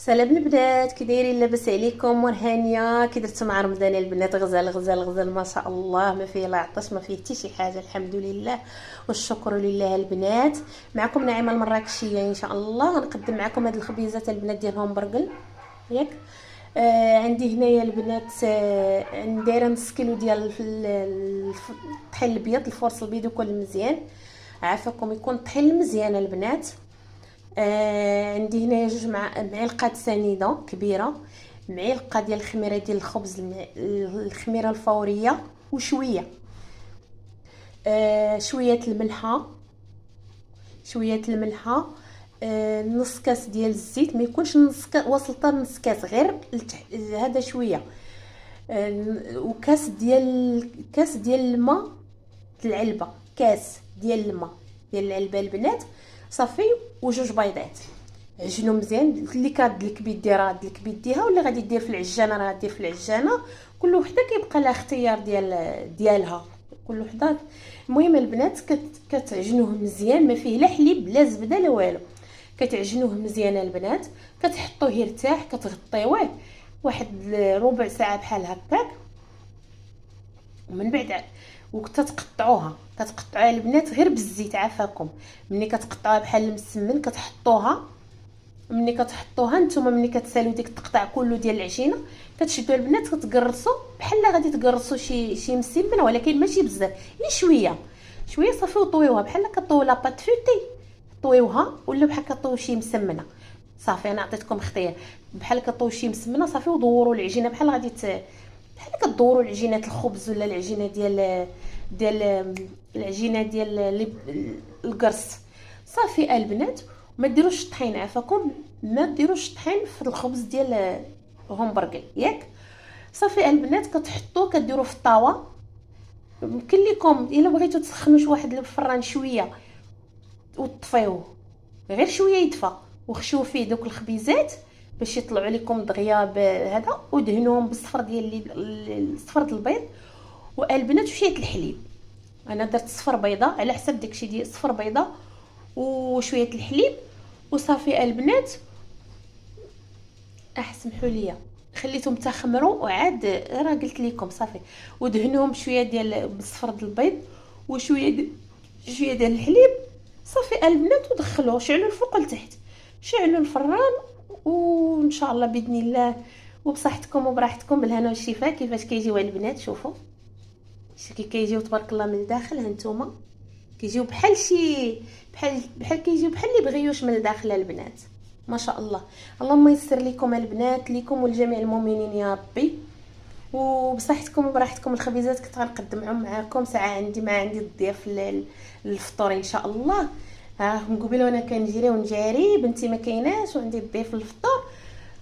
سلام البنات، كي دايرين؟ لاباس عليكم؟ ورهانيه كي درتو مع رمضان البنات؟ غزال غزال غزال ما شاء الله، ما فيه لا عطش ما فيه حتى شي حاجه، الحمد لله والشكر لله. البنات معكم نعيمه المراكشيه ان شاء الله. غنقدم معكم هاد الخبيزات البنات ديالهم برقل ياك. عندي هنايا البنات دايره نص كيلو ديال الطحين الابيض، الفورص البيض يكون مزيان، عافاكم يكون طحين مزيان البنات. عندي هنايا جوج معالق سنيده كبيره، معلقه ديال الخميره ديال الخبز، الخميره الفوريه، وشويه شويه الملحه، شويه الملحه، نص كاس ديال الزيت، ما يكونش نص كاس واصل حتى نص كاس، غير هذا شويه، وكاس ديال الماء، العلبه كاس ديال الماء ديال العلبه البنات صافي، وجوج بيضات. عجنوا مزيان، اللي كادلك بيدي راه دلك بيديها، ولا غادي دير في العجانه راه دير في العجانه، كل وحده كيبقى لها اختيار ديالها كل وحده. المهم البنات كتعجنوه مزيان، ما فيه لا حليب لا زبده لا والو، كتعجنوه مزيان البنات، كتحطوه يرتاح، كتغطيوه واحد ربع ساعه بحال هكاك، ومن بعد وكتقطعوها البنات غير بالزيت عافاكم. ملي كتقطعوها بحال المسمن كتحطوها، ملي كتحطوها نتوما ملي كتساليو ديك التقطاع كله ديال العجينه، كتشدوا البنات كتقرصوا بحال غادي تقرصوا شي مسمن، ولكن ماشي بزاف، غير شويه صافي، وطويوها بحال كطويو لاباط فوتي، طويوها ولا بحال كطويو شي مسمنه صافي. انا عطيتكم اختيار، بحال كطويو شي مسمنه صافي، ودوروا العجينه بحال غادي بحال كدوروا العجينه الخبز، ولا العجينه ديال العجينه ديال القرص صافي البنات. ما ديروش الطحين عافاكم، ما ديروش الطحين في الخبز ديال همبرغر ياك. صافي البنات كتحطوه كديروه في الطاوه، يمكن لكم الا بغيتو تسخنوا شي واحد الفران شويه وتطفيوه غير شويه يدفى، وخشوا فيه دوك الخبيزات باش يطلعوا لكم دغيا بهذا، ودهنوهم بالصفر ديال الصفر د البيض والبنات وشويه الحليب. انا درت صفر بيضه على حسب داكشي ديال صفر بيضه وشويه الحليب وصافي البنات. سمحوا لي خليتهم تخمروا وعاد راه قلت لكم صافي، ودهنوهم بشويه ديال بالصفر د البيض وشويه شويه ديال الحليب صافي البنات، ودخلوه شعلوا الفوق لتحت، شعلوا الفران، وان شاء الله باذن الله وبصحتكم وبراحتكم بالهنا والشفاء. كيفاش كيجيو البنات؟ شوفوا كيجيو تبارك الله من الداخل، هانتوما كيجيو بحال كيجيو بحال اللي بغيوش من الداخل البنات ما شاء الله. اللهم يسر لكم البنات، لكم ولجميع المؤمنين يا ربي، وبصحتكم وبراحتكم. الخبيزات كنت غنقدمهم معكم ساعه عندي الضياف للفطور ان شاء الله. من قبل وانا كنجري ونجاري بنتي ما كايناش، وعندي الضيف للفطور،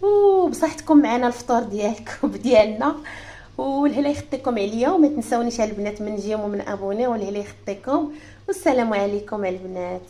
وبصحتكم معنا الفطور ديالكم ديالنا، والهلا يخطيكم عليا. وما تنساونيش البنات من جيم ومن ابوني، والهلا يخطيكم، والسلام عليكم البنات.